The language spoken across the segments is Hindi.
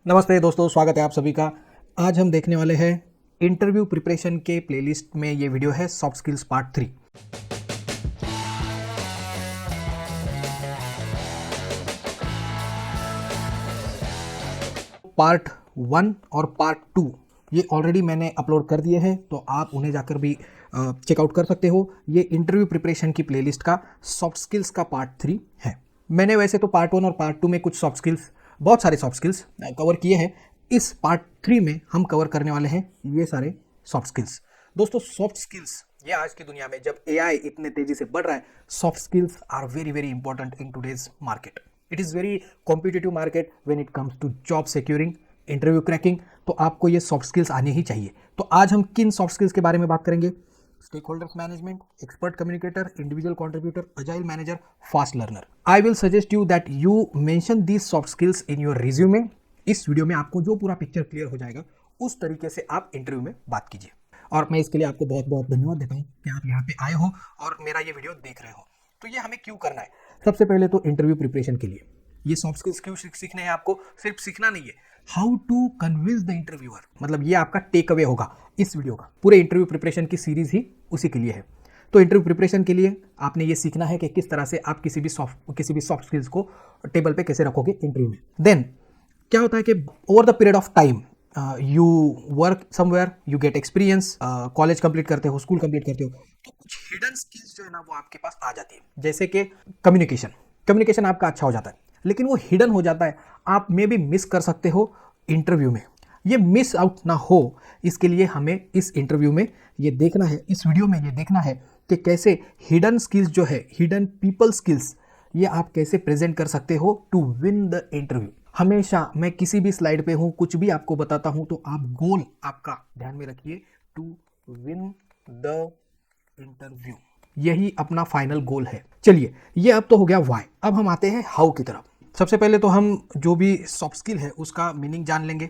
नमस्ते दोस्तों, स्वागत है आप सभी का। आज हम देखने वाले हैं इंटरव्यू प्रिपरेशन के प्लेलिस्ट में ये वीडियो है सॉफ्ट स्किल्स पार्ट 3। पार्ट 1 और पार्ट 2 ये ऑलरेडी मैंने अपलोड कर दिए हैं, तो आप उन्हें जाकर भी चेकआउट कर सकते हो। ये इंटरव्यू प्रिपरेशन की प्लेलिस्ट का सॉफ्ट स्किल्स का पार्ट 3 है। मैंने वैसे तो पार्ट 1 और पार्ट 2 में कुछ सॉफ्ट स्किल्स, बहुत सारे सॉफ्ट स्किल्स कवर किए हैं। इस पार्ट 3 में हम कवर करने वाले हैं ये सारे सॉफ्ट स्किल्स। दोस्तों, सॉफ्ट स्किल्स ये आज की दुनिया में जब एआई इतने तेजी से बढ़ रहा है, soft skills are very very important in today's market. It is very competitive market when it comes to job securing, interview cracking. तो आपको ये सॉफ्ट स्किल्स आने ही चाहिए। तो आज हम किन सॉफ्ट स्किल्स के बारे में बात करेंगे? Stakeholders management, expert communicator, individual contributor, agile manager, fast learner. I will suggest you that you mention these soft skills in your resume. इस वीडियो में आपको जो पूरा पिक्चर क्लियर हो जाएगा, उस तरीके से आप इंटरव्यू में बात कीजिए। और मैं इसके लिए आपको बहुत बहुत धन्यवाद देता हूँ कि आप यहाँ पे आए हो और मेरा ये वीडियो देख रहे हो। तो ये हमें क्यों करना है? सबसे पहले तो इंटरव्यू प्रिपरेशन के लिए ये सॉफ्ट स्किल्स क्यों सीखने हैं आपको? सिर्फ सीखना नहीं है, how to convince the interviewer. मतलब ये आपका टेक अवे होगा इस वीडियो का। पूरे इंटरव्यू प्रिपरेशन की सीरीज ही उसी के लिए है। तो इंटरव्यू प्रिपरेशन के लिए आपने ये सीखना है कि किस तरह से आप किसी भी सॉफ्ट स्किल्स को टेबल पे कैसे रखोगे इंटरव्यू में। देन क्या होता है कि over the period of time you work somewhere, you get experience, college complete करते हो, स्कूल कंप्लीट करते हो, तो कुछ हिडन स्किल्स जो है ना वो आपके पास आ जाती है। जैसे कि कम्युनिकेशन आपका अच्छा हो जाता है, लेकिन वो हिडन हो जाता है। आप मे भी मिस कर सकते हो इंटरव्यू में। ये मिस आउट ना हो, इसके लिए हमें इस इंटरव्यू में ये देखना है, इस वीडियो में ये देखना है कि कैसे हिडन स्किल्स जो है, हिडन पीपल स्किल्स, ये आप कैसे प्रेजेंट कर सकते हो टू विन द इंटरव्यू। हमेशा मैं किसी भी स्लाइड पे हूं, कुछ भी आपको बताता हूं, तो आप गोल आपका ध्यान में रखिए, टू विन द इंटरव्यू। यही अपना फाइनल गोल है। चलिए, ये अब तो हो गया वाई। अब हम आते हैं हाउ की तरफ। सबसे पहले तो हम जो भी सॉफ्ट स्किल है उसका मीनिंग जान लेंगे।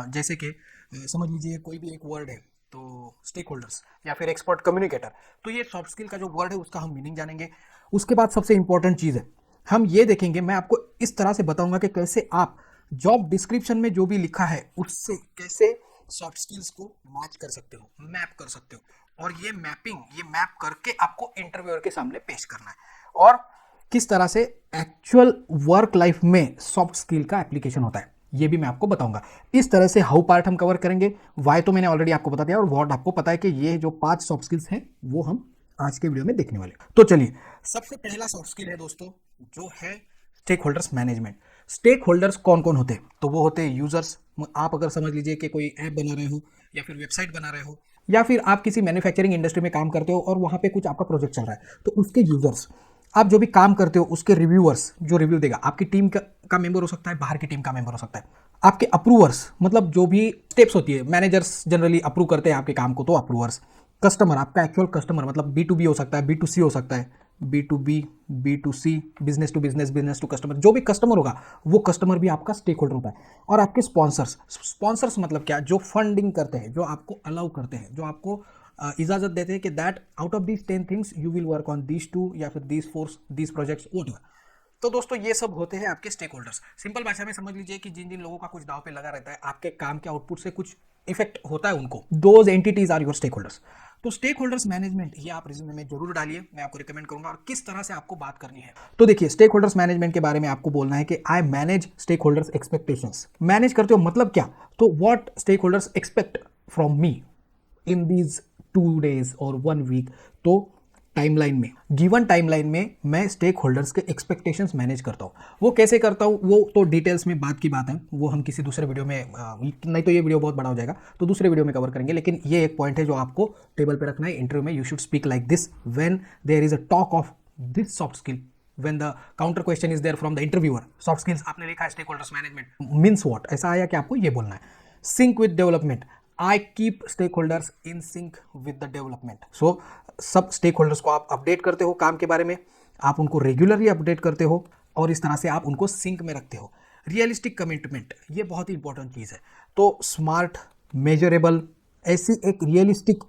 जैसे कि समझ लीजिए कोई भी एक वर्ड है, तो स्टेक होल्डर्स या फिर एक्सपर्ट कम्युनिकेटर, तो ये सॉफ्ट स्किल का जो वर्ड है उसका हम मीनिंग जानेंगे। उसके बाद सबसे इंपॉर्टेंट चीज़ है, हम ये देखेंगे, मैं आपको इस तरह से बताऊंगा कि कैसे आप जॉब डिस्क्रिप्शन में जो भी लिखा है उससे कैसे सॉफ्ट स्किल्स को मैच कर सकते हो, मैप कर सकते हो। और ये मैप करके आपको इंटरव्यूअर के सामने पेश करना है। और किस तरह से एक्चुअल वर्क लाइफ में सॉफ्ट स्किल का एप्लीकेशन होता है, ये भी मैं आपको बताऊंगा। इस तरह से हाउ पार्ट हम कवर करेंगे। वाई तो मैंने ऑलरेडी आपको बता दिया, और व्हाट आपको पता है कि ये जो 5 सॉफ्ट स्किल्स हैं वो हम आज के वीडियो में देखने वाले। तो चलिए, सबसे पहला सॉफ्ट स्किल है दोस्तों, जो है stakeholders management. Stakeholders कौन कौन होते हैं? तो वो होते हैं यूजर्स। आप अगर समझ लीजिए कि कोई ऐप बना रहे हो या फिर वेबसाइट बना रहे हो, या फिर आप किसी मैन्युफैक्चरिंग इंडस्ट्री में काम करते हो और वहां पे कुछ आपका प्रोजेक्ट चल रहा है, तो उसके यूजर्स, आप जो भी काम करते हो उसके रिव्यूअर्स, जो रिव्यू देगा, आपकी टीम का मेंबर हो सकता है, बाहर की टीम का मेंबर हो सकता है। आपके अप्रूवर्स, मतलब जो भी स्टेप्स होती है, मैनेजर्स जनरली अप्रूव करते हैं आपके काम को, तो अप्रूवर्स। कस्टमर, आपका एक्चुअल कस्टमर, मतलब B2B हो सकता है, B2C हो सकता है, B2B, B2C, business to business, business to customer, जो भी कस्टमर होगा वो कस्टमर भी आपका स्टेक होल्डर होता है। और आपके स्पॉन्सर्स मतलब क्या? जो फंडिंग करते हैं, जो आपको अलाउ करते हैं, जो आपको इजाजत देते हैं कि that out of these 10 things you will work on these 2 या फिर दीज 4 दीज प्रोजेक्ट्स, व्हाटएवर। तो दोस्तों, ये सब होते हैं आपके स्टेक होल्डर्स। सिंपल भाषा में समझ लीजिए कि जिन जिन लोगों का कुछ दाव पे लगा रहता है, आपके काम के आउटपुट से कुछ इफेक्ट होता है उनको, those entities are your stakeholders. तो स्टेक होल्डर्स मैनेजमेंट ये आप रिज्यूमे में जरूर डालिए, मैं आपको रिकमेंड करूंगा। और किस तरह से आपको बात करनी है, तो देखिए, स्टेक होल्डर्स मैनेजमेंट के बारे में आपको बोलना है कि I manage stakeholders expectations. Manage करते हो मतलब क्या? तो what stakeholders expect from me in these 2 days और 1 week। तो टाइमलाइन में, गिवन टाइमलाइन में मैं स्टेक होल्डर्स के एक्सपेक्टेशंस मैनेज करता हूँ। वो कैसे करता हूँ वो तो डिटेल्स में बात की बात है, वो हम किसी दूसरे वीडियो में, नहीं तो ये वीडियो बहुत बड़ा हो जाएगा, तो दूसरे वीडियो में कवर करेंगे। लेकिन ये एक पॉइंट है जो आपको टेबल पे रखना है इंटरव्यू में। You should speak like this when there is a talk of this soft skill, when the counter question is there from the interviewer। Soft skills आपने लिखा है stakeholders management means what, ऐसा आया कि आपको ये बोलना है। Sync with development, I keep stakeholders in sync with the development. So सब स्टेक होल्डर्स को आप अपडेट करते हो काम के बारे में, आप उनको रेगुलरली अपडेट करते हो, और इस तरह से आप उनको सिंक में रखते हो। रियलिस्टिक कमिटमेंट, ये बहुत ही इंपॉर्टेंट चीज़ है। तो स्मार्ट, मेजरेबल, ऐसी एक रियलिस्टिक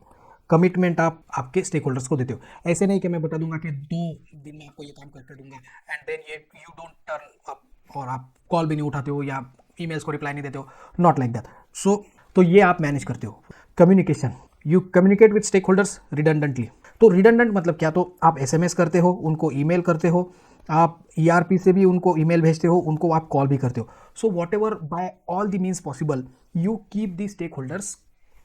कमिटमेंट आप आपके स्टेक होल्डर्स को देते हो। ऐसे नहीं कि मैं बता दूंगा कि 2 दिन में आपको ये काम करके दूंगा, एंड देन ये यू डोंट टर्न अप, और आप कॉल भी नहीं उठाते हो या ईमेल्स को रिप्लाई नहीं देते हो, नॉट लाइक दैट। सो तो ये आप मैनेज करते हो। Communication, you communicate with stakeholders redundantly. तो रिडंडेंट मतलब क्या, तो आप एसएमएस करते हो, उनको ईमेल करते हो, आप ईआरपी से भी उनको ईमेल भेजते हो, उनको आप कॉल भी करते हो। So whatever by all the means possible you keep the stakeholders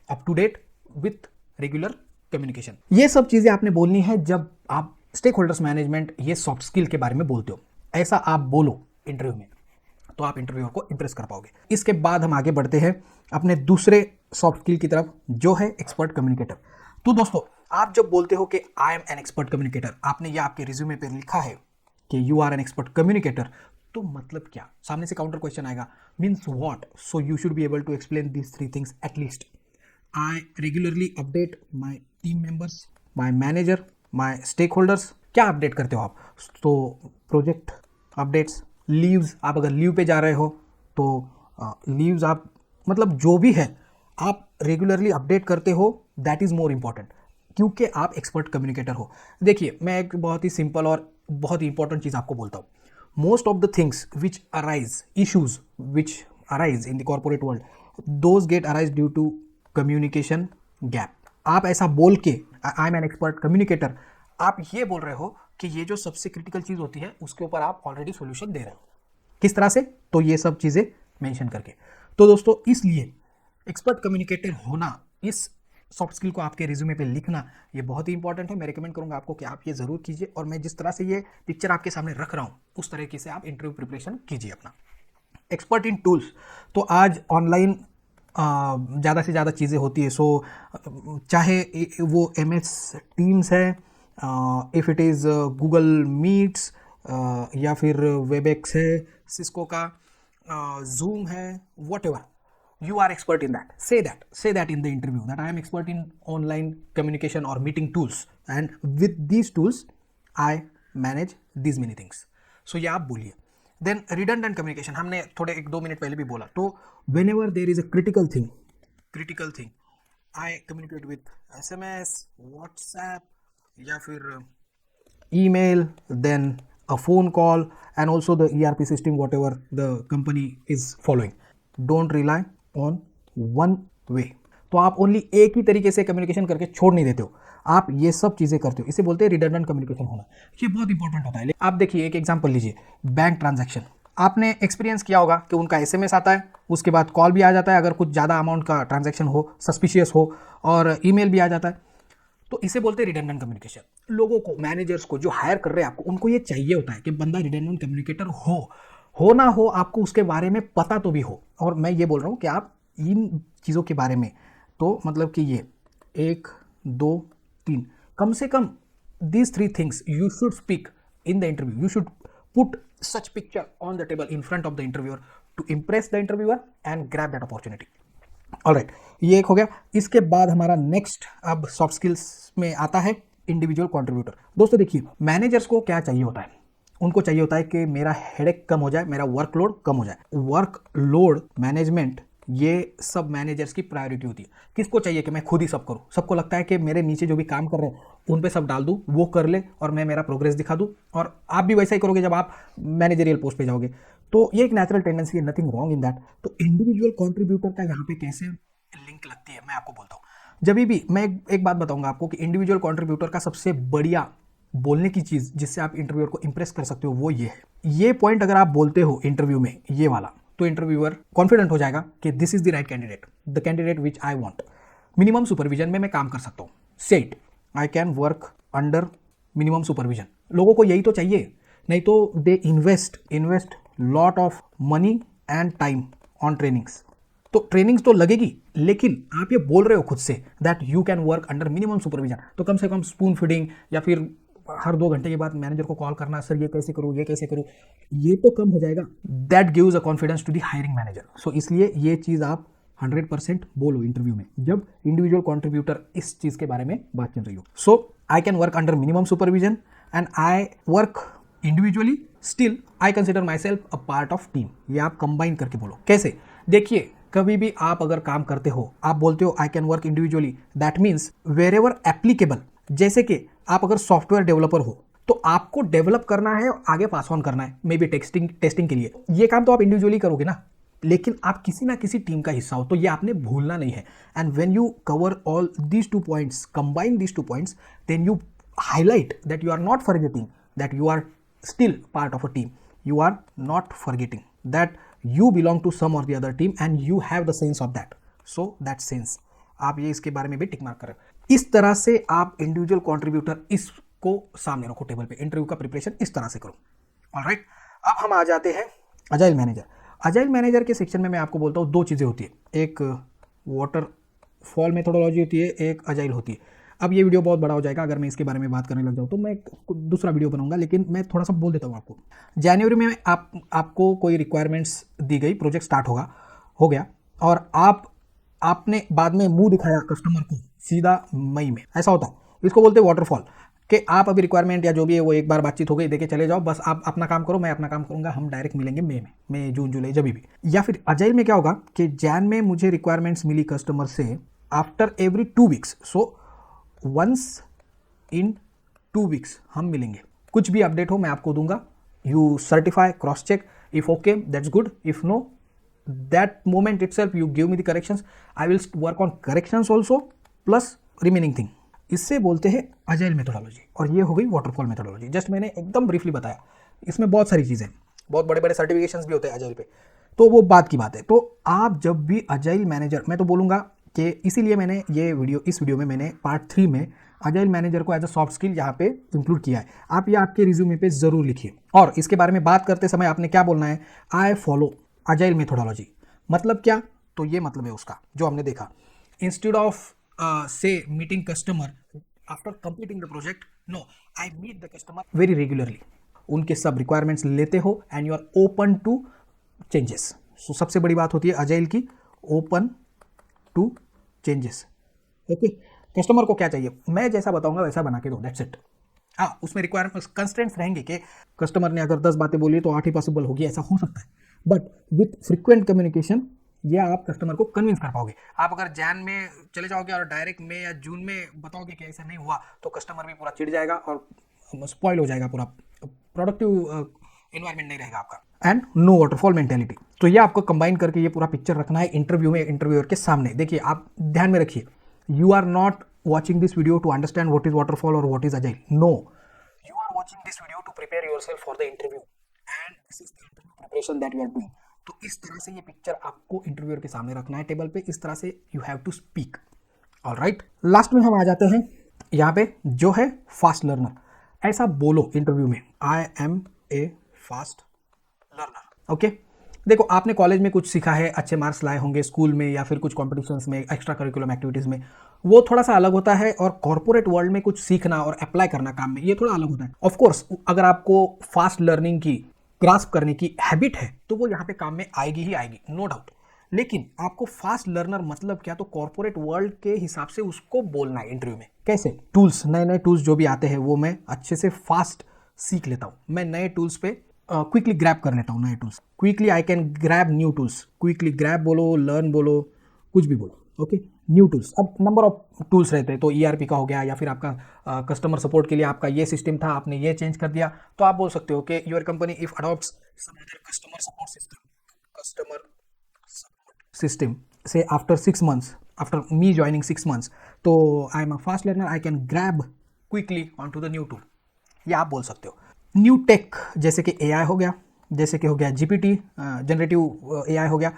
up to date with regular communication. ये सब चीज़ें आपने बोलनी है जब आप स्टेक होल्डर्स मैनेजमेंट, ये सॉफ्ट स्किल के बारे में बोलते हो। ऐसा आप बोलो इंटरव्यू में, तो आप इंटरव्यूअर को इंप्रेस कर पाओगे। इसके बाद हम आगे बढ़ते हैं अपने दूसरे सॉफ्ट स्किल की तरफ, जो है एक्सपर्ट कम्युनिकेटर। तो दोस्तों, आप जब बोलते हो कि I am an expert communicator, आपने ये आपके रिज्यूमे पे लिखा है कि you are an expert communicator, तो मतलब क्या? सामने से काउंटर क्वेश्चन आएगा, means what? So you should be able to explain these 3 things at least. I regularly update my team members, my manager, my stakeholders। क्या अपडेट करते हो आप? तो प्रोजेक्ट अपडेट्स, लीव्स, आप अगर लीव पे जा रहे हो तो लीव्स आप, मतलब जो भी है आप रेगुलरली अपडेट करते हो, दैट इज़ मोर इम्पॉर्टेंट, क्योंकि आप एक्सपर्ट कम्युनिकेटर हो। देखिए, मैं एक बहुत ही सिंपल और बहुत ही इंपॉर्टेंट चीज़ आपको बोलता हूँ। Most of the things which arise, issues which arise in the corporate world, those get arise due to communication gap. आप ऐसा बोल के I am an expert communicator, आप ये बोल रहे हो कि ये जो सबसे क्रिटिकल चीज़ होती है उसके ऊपर आप ऑलरेडी सॉल्यूशन दे रहे हो। किस तरह से? तो ये सब चीज़ें मेंशन करके। तो दोस्तों, इसलिए एक्सपर्ट कम्युनिकेटर होना, इस सॉफ्ट स्किल को आपके रिज्यूमे पे लिखना, ये बहुत ही इंपॉर्टेंट है। मैं रिकमेंड करूंगा आपको कि आप ये ज़रूर कीजिए, और मैं जिस तरह से ये पिक्चर आपके सामने रख रहा हूँ उस तरीके से आप इंटरव्यू प्रिपरेशन कीजिए अपना। एक्सपर्ट इन टूल्स, तो आज ऑनलाइन ज़्यादा से ज़्यादा चीज़ें होती है। सो चाहे वो MS टीम्स है, if it is Google meets, या फिर वेबएक्स है सिस्को का, जूम है, what ever, you are expert in that. Say that in the interview that I am expert in online communication or meeting tools, and with these tools I manage these many things. So ये आप बोलिए। Then redundant communication, हमने थोड़े 1-2 मिनट पहले भी बोला। तो whenever there is a critical thing, I communicate with SMS, WhatsApp, या फिर email, then a phone call, and also the ERP system, whatever the company is following. Don't rely on one way. तो आप ओनली एक ही तरीके से कम्युनिकेशन करके छोड़ नहीं देते हो, आप ये सब चीज़ें करते हो। इसे बोलते हैं रिडंडेंट कम्युनिकेशन होना। ये बहुत इंपॉर्टेंट होता है। आप देखिए, एक एग्जांपल लीजिए, बैंक ट्रांजैक्शन। आपने एक्सपीरियंस किया होगा कि उनका SMS आता है, उसके बाद कॉल भी आ जाता है अगर कुछ ज़्यादा अमाउंट का ट्रांजैक्शन हो, सस्पिशियस हो, और ईमेल भी आ जाता है। तो इसे बोलते हैं रिडंडेंट कम्युनिकेशन। लोगों को, मैनेजर्स को, जो हायर कर रहे हैं आपको, उनको ये चाहिए होता है कि बंदा रिडंडेंट कम्युनिकेटर हो ना हो, आपको उसके बारे में पता तो भी हो। और मैं ये बोल रहा हूँ कि आप इन चीज़ों के बारे में, तो मतलब कि ये 1, 2, 3, कम से कम these 3 things you should speak in the interview. You should put such picture on the table in front of the interviewer to impress the interviewer and grab that opportunity. Alright, ये एक हो गया। इसके बाद हमारा नेक्स्ट अब सॉफ्ट स्किल्स में आता है इंडिविजुअल कंट्रीब्यूटर। दोस्तों देखिए, मैनेजर्स को क्या चाहिए होता है? उनको चाहिए होता है कि मेरा हेडेक कम हो जाए, मेरा वर्कलोड कम हो जाए। वर्कलोड मैनेजमेंट, ये सब मैनेजर्स की प्रायोरिटी होती है। किसको चाहिए कि मैं खुद ही सब करूं? सबको लगता है कि मेरे नीचे जो भी काम कर रहे हैं उन पे सब डाल दूं, वो कर ले और मैं मेरा प्रोग्रेस दिखा दूं। और आप भी वैसा ही करोगे जब आप मैनेजरियल पोस्ट पे जाओगे। तो ये एक नेचुरल टेंडेंसी है, नथिंग रॉन्ग इन दैट। तो इंडिविजुअल कंट्रीब्यूटर का यहाँ पे कैसे लिंक लगती है, मैं आपको बोलता हूँ। जब भी मैं एक बात बताऊंगा आपको कि इंडिविजुअल कंट्रीब्यूटर का सबसे बढ़िया बोलने की चीज़ जिससे आप इंटरव्यूअर को इंप्रेस कर सकते हो, वो ये है। ये पॉइंट अगर आप बोलते हो इंटरव्यू में, ये वाला, तो इंटरव्यूअर कॉन्फिडेंट हो जाएगा कि this is the right candidate, the candidate which I want. Minimum supervision में मैं काम कर सकता हूँ। Set, I can work under minimum supervision. लोगों को यही तो चाहिए, नहीं तो they invest lot of money and time on trainings. तो ट्रेनिंग्स तो लगेगी, लेकिन आप ये बोल रहे हो खुद say that you can work under minimum supervision, तो कम से कम स्पून फीडिंग या फिर हर 2 घंटे के बाद मैनेजर को कॉल करना, सर ये कैसे करूँ, ये तो कम हो जाएगा। That gives a confidence to the hiring manager. So इसलिए ये चीज़ आप 100% बोलो इंटरव्यू में, जब इंडिविजुअल कंट्रीब्यूटर इस चीज़ के बारे में बात चल रही हो। So I can work under minimum supervision and I work individually, still I consider myself a part of team. ये आप कंबाइन करके बोलो। कैसे? देखिए, कभी भी आप अगर काम करते हो, आप बोलते हो I can work individually, that means wherever applicable. जैसे कि आप अगर सॉफ्टवेयर डेवलपर हो तो आपको डेवलप करना है और आगे पास ऑन करना है, मे बी टेस्टिंग के लिए। ये काम तो आप इंडिविजुअली करोगे ना, लेकिन आप किसी ना किसी टीम का हिस्सा हो, तो ये आपने भूलना नहीं है। And when you cover all these 2 points, combine these 2 points, then you highlight that you are not forgetting that you are still part of a team. You are not forgetting that you belong to some or the other team and you have the sense of that. So that sense, आप ये इसके बारे में भी टिक मार्क करें। इस तरह से आप इंडिविजुअल कंट्रीब्यूटर इसको सामने रखो टेबल पे, इंटरव्यू का प्रिपरेशन इस तरह से करो। ऑलराइट, अब हम आ जाते हैं अजाइल मैनेजर। अजाइल मैनेजर के सेक्शन में मैं आपको बोलता हूँ 2 चीज़ें होती है, एक वाटरफॉल मेथोडोलॉजी होती है, एक अजाइल होती है। अब ये वीडियो बहुत बड़ा हो जाएगा अगर मैं इसके बारे में बात करने लग जाऊँ, तो मैं दूसरा वीडियो बनाऊंगा, लेकिन मैं थोड़ा सा बोल देता हूँ आपको। जनवरी में आपको कोई रिक्वायरमेंट्स दी गई, प्रोजेक्ट स्टार्ट हो गया और आपने बाद में मुंह दिखाया कस्टमर को सीधा मई में, ऐसा होता है। इसको बोलते हैं वाटरफॉल, कि आप अभी रिक्वायरमेंट या जो भी है वो एक बार बातचीत हो गई, देके चले जाओ, बस आप अपना काम करो, मैं अपना काम करूंगा, हम डायरेक्ट मिलेंगे मई, जून, जुलाई, जब भी। या फिर अजाइल में क्या होगा कि जैन में मुझे रिक्वायरमेंट्स मिली कस्टमर से after every 2 weeks, so once in 2 weeks हम मिलेंगे, कुछ भी अपडेट हो मैं आपको दूंगा, you certify, cross check, if okay that's good, if no that moment itself you give me the corrections, I will work on corrections also plus remaining thing. इससे बोलते हैं अजाइल मेथोडोलॉजी, और ये हो गई वाटरफॉल मेथोडोलॉजी। जस्ट मैंने एकदम ब्रीफली बताया, इसमें बहुत सारी चीज़ें, बहुत बड़े बड़े सर्टिफिकेशंस भी होते हैं अजाइल पे, तो वो बात की बात है। तो आप जब भी अजाइल मैनेजर, मैं तो बोलूँगा कि इसीलिए मैंने इस वीडियो में मैंने पार्ट 3 में अजाइल मैनेजर को एज अ सॉफ्ट स्किल यहाँ पे इंक्लूड किया है। आप ये आपके रिज्यूमे पे ज़रूर लिखिए, और इसके बारे में बात करते समय आपने क्या बोलना है, आई फॉलो अजाइल मेथोडोलॉजी। मतलब क्या, तो ये मतलब है उसका जो हमने देखा, इंस्टेड ऑफ से meeting customer after completing the project, no, I meet the customer very regularly, उनके सब रिक्वायरमेंट्स लेते हो and you are open to changes. So सबसे बड़ी बात होती है अजाइल की, open to changes. Okay, customer को क्या चाहिए, मैं जैसा बताऊंगा वैसा बना के दो, दैट्स इट। हाँ, उसमें रिक्वायरमेंट्स कंस्ट्रेंट्स रहेंगे कि कस्टमर ने अगर 10 बातें बोली तो 8 ही पॉसिबल होगी, ऐसा हो सकता है, बट विथ फ्रिक्वेंट कम्युनिकेशन ये आप कस्टमर को कन्विंस कर पाओगे। आप अगर जैन में चले जाओगे और डायरेक्ट मई या जून में बताओगे कि ऐसा नहीं हुआ, तो कस्टमर भी पूरा चिढ़ जाएगा और स्पॉइल हो जाएगा, पूरा प्रोडक्टिव एनवायरनमेंट नहीं रहेगा आपका। एंड नो वाटरफॉल मेंटेलिटी, तो ये आपको कंबाइन करके ये पूरा पिक्चर रखना है इंटरव्यू में, इंटरव्यूअर के सामने। देखिए, आप ध्यान में रखिए, you are not watching this video to understand what is waterfall और what is agile, no, you are watching this video to prepare yourself for the interview, and this is the interview preparation that you are doing. तो इस तरह से ये पिक्चर आपको इंटरव्यूअर के सामने रखना है टेबल पे, इस तरह से you have to speak. Alright, last में हम आ जाते हैं यहाँ पे, जो है फास्ट लर्नर। ऐसा बोलो इंटरव्यू में, I am a fast learner. Okay, देखो, आपने कॉलेज में कुछ सीखा है, अच्छे मार्क्स लाए होंगे स्कूल में या फिर कुछ कॉम्पिटिशन्स में, एक्स्ट्रा करिकुलम एक्टिविटीज़ में, वो थोड़ा सा अलग होता है, और कॉर्पोरेट वर्ल्ड में कुछ सीखना और अप्लाई करना काम में, ये थोड़ा अलग होता है। ऑफ कोर्स अगर आपको फास्ट लर्निंग की, ग्रास्प करने की हैबिट है, तो वो यहाँ पे काम में आएगी ही आएगी, नो डाउट। लेकिन आपको फास्ट लर्नर मतलब क्या, तो कॉर्पोरेट वर्ल्ड के हिसाब से उसको बोलना है इंटरव्यू में। कैसे, टूल्स, नए नए टूल्स जो भी आते हैं वो मैं अच्छे से फास्ट सीख लेता हूँ, मैं नए टूल्स पे क्विकली ग्रैब कर लेता हूँ, नए tools quickly, I can grab new tools quickly, grab बोलो, लर्न बोलो, कुछ भी बोलो। ओके, न्यू टूल्स, अब नंबर ऑफ टूल्स रहते हैं, तो ERP का हो गया, या फिर आपका कस्टमर सपोर्ट के लिए आपका ये सिस्टम था, आपने ये चेंज कर दिया, तो आप बोल सकते हो कि your company if adopts some other customer support system से after 6 months, after me joining 6 months, तो I am a fast learner, I can grab quickly on to the new tool, ये आप बोल सकते हो। न्यू टेक, जैसे कि AI हो गया, जैसे कि हो गया GPT, जनरेटिव AI हो गया,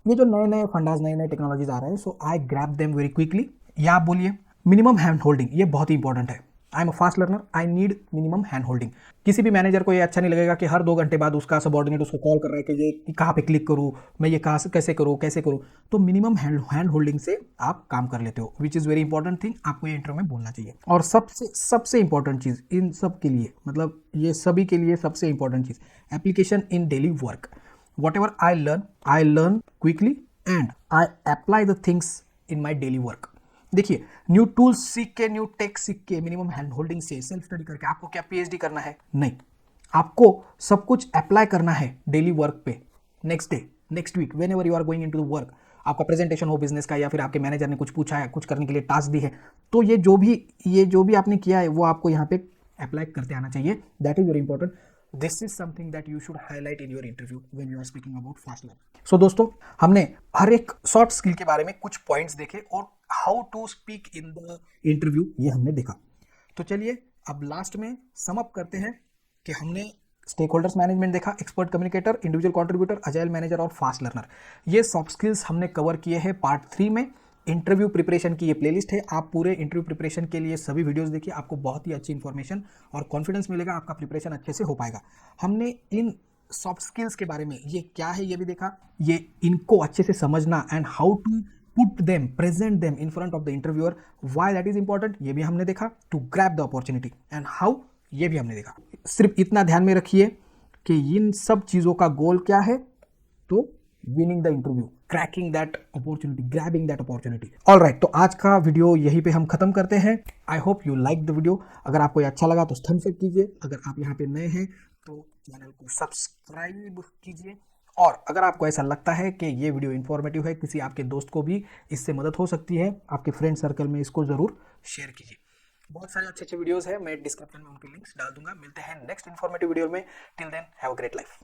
ये जो नए नए फंडाज, नए नए टेक्नोलॉजीज आ रहे हैं, so I grab them very quickly. या आप बोलिए मिनिमम हैंड होल्डिंग, ये बहुत ही इंपॉर्टेंट है। आई am a fast learner, I need minimum hand holding. किसी भी मैनेजर को ये अच्छा नहीं लगेगा कि हर 2 घंटे बाद उसका सबॉर्डिनेट उसको कॉल कर रहा है कि ये कहाँ पे क्लिक करूँ, मैं ये कहाँ से कैसे करूँ। तो मिनिमम हैंड होल्डिंग से आप काम कर लेते हो, which is very important thing, आपको ये इंटरव्यू में बोलना चाहिए। और सबसे इंपॉर्टेंट चीज़ इन सब के लिए, मतलब ये सभी के लिए सबसे important cheese, application in daily work. whatever I learn quickly and I apply the things in my daily work। देखिए, न्यू टूल्स सीख के, न्यू टेक सीख के, मिनिमम हैंड होल्डिंग से, सेल्फ स्टडी करके आपको क्या PhD करना है? नहीं, आपको सब कुछ अप्लाई करना है डेली वर्क पे, next day, next week, whenever you are going in to the work. आपका प्रेजेंटेशन हो बिजनेस का, या फिर आपके मैनेजर ने कुछ पूछा है, कुछ करने के लिए टास्क दी है, तो ये जो भी आपने किया है वो आपको यहाँ पे अप्लाई करते आना चाहिए। That is very important. This is something that you should highlight in your interview when you are speaking about fast learning. So दोस्तों, हमने हर एक सॉफ्ट स्किल के बारे में कुछ पॉइंट्स देखे और how to speak in the interview ये हमने देखा। तो चलिए अब लास्ट में सम अप करते हैं कि हमने स्टेक होल्डर्स मैनेजमेंट देखा, expert communicator, individual contributor, agile manager और फास्ट लर्नर। ये सॉफ्ट स्किल्स हमने कवर किए हैं पार्ट 3 में। इंटरव्यू प्रिपरेशन की ये प्लेलिस्ट है, आप पूरे इंटरव्यू प्रिपरेशन के लिए सभी वीडियोस देखिए, आपको बहुत ही अच्छी इंफॉर्मेशन और कॉन्फिडेंस मिलेगा, आपका प्रिपरेशन अच्छे से हो पाएगा। हमने इन सॉफ्ट स्किल्स के बारे में ये क्या है ये भी देखा, ये इनको अच्छे से समझना and how to put them, present them in front of the interviewer, why that is important ये भी हमने देखा, to grab the opportunity and how ये भी हमने देखा। सिर्फ इतना ध्यान में रखिए कि इन सब चीज़ों का गोल क्या है, तो winning the interview, cracking that opportunity, grabbing that opportunity. All right, तो आज का वीडियो यहीं पे हम खत्म करते हैं। I hope you like the video. अगर आपको ये अच्छा लगा तो थम्स अप कीजिए, अगर आप यहाँ पे नए हैं तो चैनल को सब्सक्राइब कीजिए, और अगर आपको ऐसा लगता है कि ये वीडियो इन्फॉर्मेटिव है, किसी आपके दोस्त को भी इससे मदद हो सकती है, आपके फ्रेंड सर्कल में इसको ज़रूर शेयर कीजिए। बहुत सारे अच्छे अच्छे वीडियोस हैं, मैं डिस्क्रिप्शन में उनके लिंक्स डाल दूंगा। मिलते हैं नेक्स्ट इन्फॉर्मेटिव वीडियो में। Till then have a great life.